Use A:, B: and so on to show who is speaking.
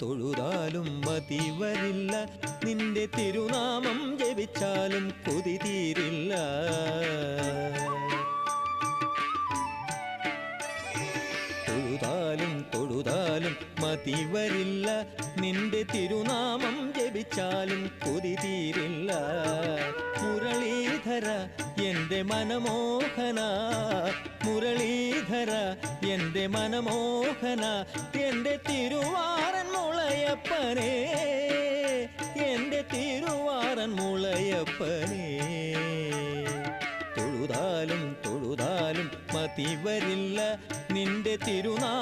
A: തൊഴുതാലും മതി വരില്ല, നിന്റെ തിരുനാമം ജപിച്ചാലും കൊതി തീരില്ല. തൊഴുതാലും തൊഴുതാലും മതി വരില്ല, നിന്റെ തിരുനാമം ജപിച്ചാലും കൊതി തീരില്ല. മുരളീധര എൻ്റെ മനമോഹന, മുരളീധര എൻ്റെ മനമോഹന, എൻ്റെ തിരുവാറൻ മുളയപ്പനേ, എൻ്റെ തിരുവാറൻ മുളയപ്പനേ. തൊഴുതാലും തൊഴുതാലും മതി വരില്ല, നിന്റെ തിരുനാ